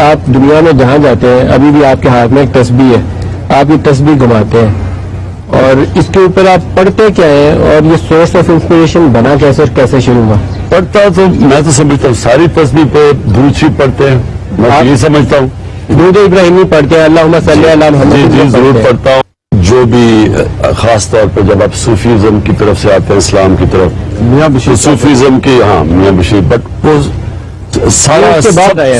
آپ دنیا میں جہاں جاتے ہیں ابھی بھی آپ کے ہاتھ میں ایک تسبیح ہے, آپ یہ تسبیح گھماتے ہیں اور اس کے اوپر آپ پڑھتے کیا ہیں, اور یہ سورس آف انسپریشن بنا کیسے اور کیسے شروع ہوا؟ پڑھتا تو میں تو سمجھتا ہوں ساری تسبیح پہ درود شریف پڑھتے ہیں, میں تو یہ سمجھتا ہوں. درود ابراہیمی پڑھتے ہیں, اللہم صلی علی محمد. جی ضرور پڑھتا ہوں. جو بھی خاص طور پہ جب آپ صوفیزم کی طرف سے آتے ہیں, اسلام کی طرف, میاں بشیر صوفیزم کی, ہاں میاں بشیر, بٹ وہ سارا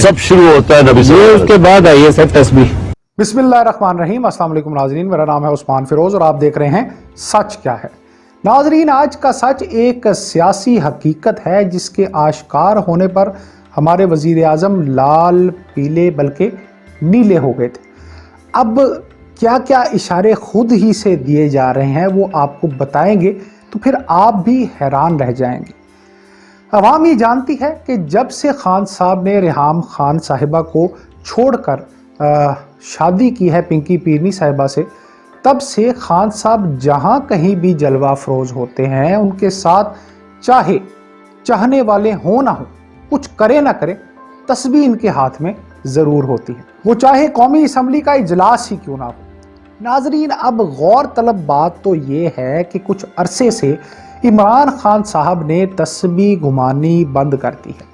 سب شروع ہوتا ہے نبی صلی اللہ علیہ وسلم. اس کے بعد آئی ہے سر تسبیح. بسم اللہ الرحمن الرحیم. السلام علیکم ناظرین, میرا نام ہے عثمان فیروز اور آپ دیکھ رہے ہیں سچ کیا ہے. ناظرین, آج کا سچ ایک سیاسی حقیقت ہے جس کے آشکار ہونے پر ہمارے وزیر اعظم لال, پیلے بلکہ نیلے ہو گئے تھے. اب کیا کیا اشارے خود ہی سے دیے جا رہے ہیں وہ آپ کو بتائیں گے تو پھر آپ بھی حیران رہ جائیں گے. عوام یہ جانتی ہے کہ جب سے خان صاحب نے ریحام خان صاحبہ کو چھوڑ کر شادی کی ہے پنکی پیرنی صاحبہ سے, تب سے خان صاحب جہاں کہیں بھی جلوہ افروز ہوتے ہیں ان کے ساتھ چاہے چاہنے والے ہوں نہ ہوں, کچھ کرے نہ کرے, تسبیح ان کے ہاتھ میں ضرور ہوتی ہے, وہ چاہے قومی اسمبلی کا اجلاس ہی کیوں نہ ہو. ناظرین, اب غور طلب بات تو یہ ہے کہ کچھ عرصے سے عمران خان صاحب نے تسبیح گھمانی بند کر دی ہے.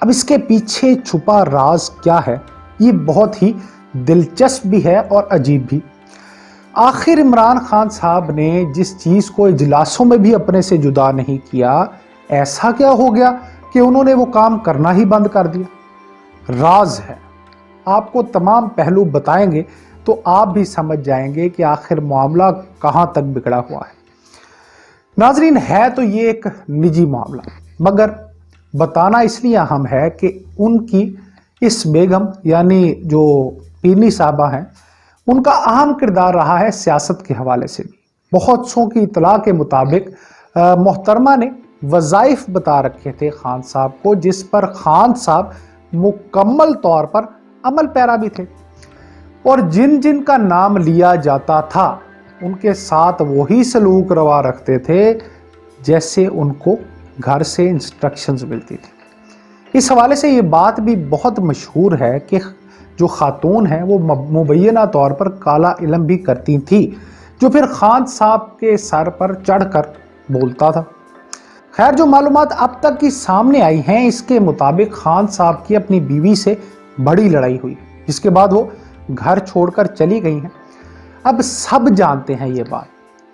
اب اس کے پیچھے چھپا راز کیا ہے, یہ بہت ہی دلچسپ بھی ہے اور عجیب بھی. آخر عمران خان صاحب نے جس چیز کو اجلاسوں میں بھی اپنے سے جدا نہیں کیا, ایسا کیا ہو گیا کہ انہوں نے وہ کام کرنا ہی بند کر دیا؟ راز ہے, آپ کو تمام پہلو بتائیں گے تو آپ بھی سمجھ جائیں گے کہ آخر معاملہ کہاں تک بگڑا ہوا ہے. ناظرین, ہے تو یہ ایک نجی معاملہ, مگر بتانا اس لیے اہم ہے کہ ان کی اس بیگم یعنی جو پیرنی صاحبہ ہیں, ان کا اہم کردار رہا ہے سیاست کے حوالے سے بھی. بہت سو کی اطلاع کے مطابق محترمہ نے وظائف بتا رکھے تھے خان صاحب کو, جس پر خان صاحب مکمل طور پر عمل پیرا بھی تھے, اور جن جن کا نام لیا جاتا تھا ان کے ساتھ وہی سلوک روا رکھتے تھے جیسے ان کو گھر سے انسٹرکشنز ملتی تھی. اس حوالے سے یہ بات بھی بہت مشہور ہے کہ جو خاتون ہیں وہ مبینہ طور پر کالا علم بھی کرتی تھی, جو پھر خان صاحب کے سر پر چڑھ کر بولتا تھا. خیر, جو معلومات اب تک کی سامنے آئی ہیں اس کے مطابق خان صاحب کی اپنی بیوی سے بڑی لڑائی ہوئی, جس کے بعد وہ گھر چھوڑ کر چلی گئی ہیں. اب سب جانتے ہیں یہ بات,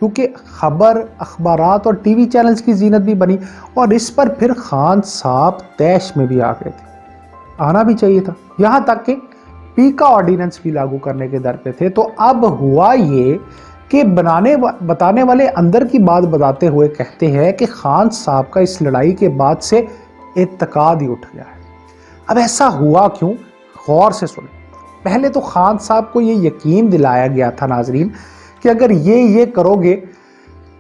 کیونکہ خبر, اخبارات اور ٹی وی چینلز کی زینت بھی بنی, اور اس پر پھر خان صاحب تیش میں بھی آ گئے تھے. آنا بھی چاہیے تھا, یہاں تک کہ پی کا آرڈیننس بھی لاگو کرنے کے در پہ تھے. تو اب ہوا یہ کہ بتانے والے اندر کی بات بتاتے ہوئے کہتے ہیں کہ خان صاحب کا اس لڑائی کے بعد سے اعتقاد ہی اٹھ گیا ہے. اب ایسا ہوا کیوں, غور سے سنیں. پہلے تو خان صاحب کو یہ یقین دلایا گیا تھا ناظرین کہ اگر یہ کرو گے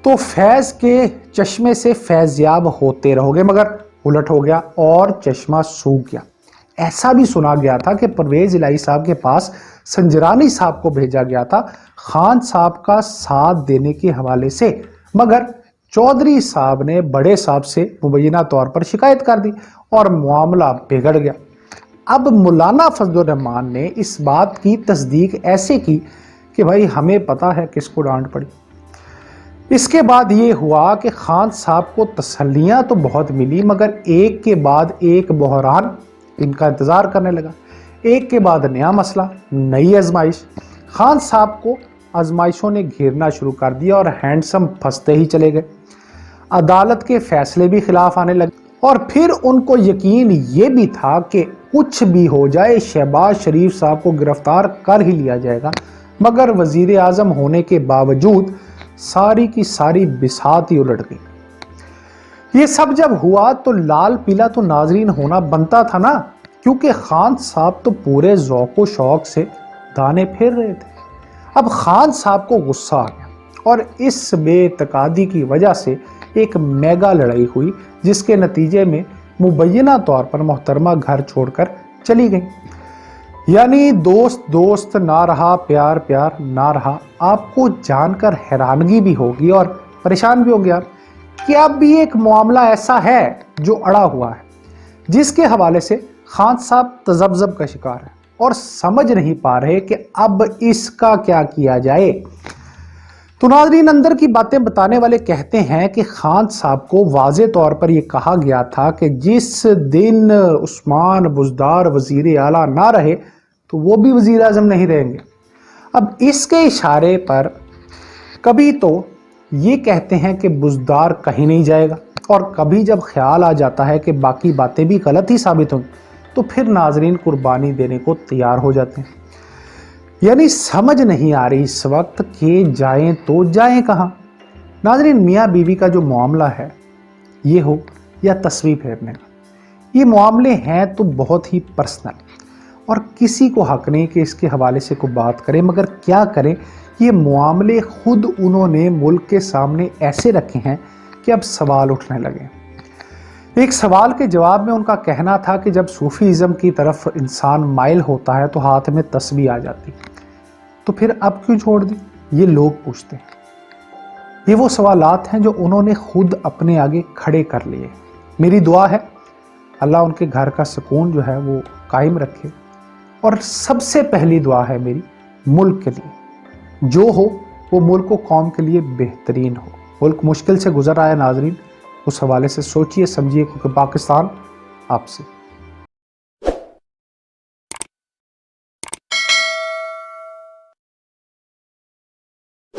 تو فیض کے چشمے سے فیضیاب ہوتے رہو گے, مگر الٹ ہو گیا اور چشمہ سوکھ گیا. ایسا بھی سنا گیا تھا کہ پرویز الہی صاحب کے پاس سنجرانی صاحب کو بھیجا گیا تھا خان صاحب کا ساتھ دینے کے حوالے سے, مگر چودھری صاحب نے بڑے صاحب سے مبینہ طور پر شکایت کر دی اور معاملہ بگڑ گیا. اب مولانا فضل الرحمان نے اس بات کی تصدیق ایسے کی کہ بھائی ہمیں پتا ہے کس کو ڈانٹ پڑی. اس کے بعد یہ ہوا کہ خان صاحب کو تسلیاں تو بہت ملی, مگر ایک کے بعد ایک بحران ان کا انتظار کرنے لگا. ایک کے بعد نیا مسئلہ, نئی آزمائش. خان صاحب کو آزمائشوں نے گھیرنا شروع کر دیا اور ہینڈسم پھنستے ہی چلے گئے. عدالت کے فیصلے بھی خلاف آنے لگے, اور پھر ان کو یقین یہ بھی تھا کہ کچھ بھی ہو جائے شہباز شریف صاحب کو گرفتار کر ہی لیا جائے گا, مگر وزیر اعظم ہونے کے باوجود ساری کی ساری بساط ہی الٹ گئی. یہ سب جب ہوا تو لال پیلا تو ناظرین ہونا بنتا تھا نا, کیونکہ خان صاحب تو پورے ذوق و شوق سے دانے پھیر رہے تھے. اب خان صاحب کو غصہ آ گیا اور اس بے اعتقادی کی وجہ سے ایک میگا لڑائی ہوئی, جس کے نتیجے میں مبینہ طور پر محترمہ گھر چھوڑ کر چلی گئی. یعنی دوست دوست نہ رہا, پیار پیار نہ رہا. آپ کو جان کر حیرانگی بھی ہوگی اور پریشان بھی ہو گیا کہ اب بھی ایک معاملہ ایسا ہے جو اڑا ہوا ہے, جس کے حوالے سے خان صاحب تذبذب کا شکار ہے. اور سمجھ نہیں پا رہے کہ اب اس کا کیا کیا جائے۔ تو ناظرین، اندر کی باتیں بتانے والے کہتے ہیں کہ خان صاحب کو واضح طور پر یہ کہا گیا تھا کہ جس دن عثمان بزدار وزیر اعلیٰ نہ رہے تو وہ بھی وزیر اعظم نہیں رہیں گے۔ اب اس کے اشارے پر کبھی تو یہ کہتے ہیں کہ بزدار کہیں نہیں جائے گا، اور کبھی جب خیال آ جاتا ہے کہ باقی باتیں بھی غلط ہی ثابت ہوں تو پھر ناظرین قربانی دینے کو تیار ہو جاتے ہیں۔ یعنی سمجھ نہیں آ رہی اس وقت کہ جائیں تو جائیں کہاں۔ ناظرین، میاں بیوی کا جو معاملہ ہے یہ ہو یا تصویر پھیرنے کا، یہ معاملے ہیں تو بہت ہی پرسنل، اور کسی کو حق نہیں کہ اس کے حوالے سے کوئی بات کرے، مگر کیا کریں، یہ معاملے خود انہوں نے ملک کے سامنے ایسے رکھے ہیں کہ اب سوال اٹھنے لگے۔ ایک سوال کے جواب میں ان کا کہنا تھا کہ جب صوفیزم کی طرف انسان مائل ہوتا ہے تو ہاتھ میں تسبیح آ جاتی، تو پھر اب کیوں چھوڑ دی؟ یہ لوگ پوچھتے ہیں۔ یہ وہ سوالات ہیں جو انہوں نے خود اپنے آگے کھڑے کر لیے۔ میری دعا ہے اللہ ان کے گھر کا سکون جو ہے وہ قائم رکھے، اور سب سے پہلی دعا ہے میری ملک کے لیے، جو ہو وہ ملک و قوم کے لیے بہترین ہو۔ ملک مشکل سے گزر رہا ہے ناظرین، اس حوالے سے سوچئے سمجھیے، کیونکہ پاکستان آپ سے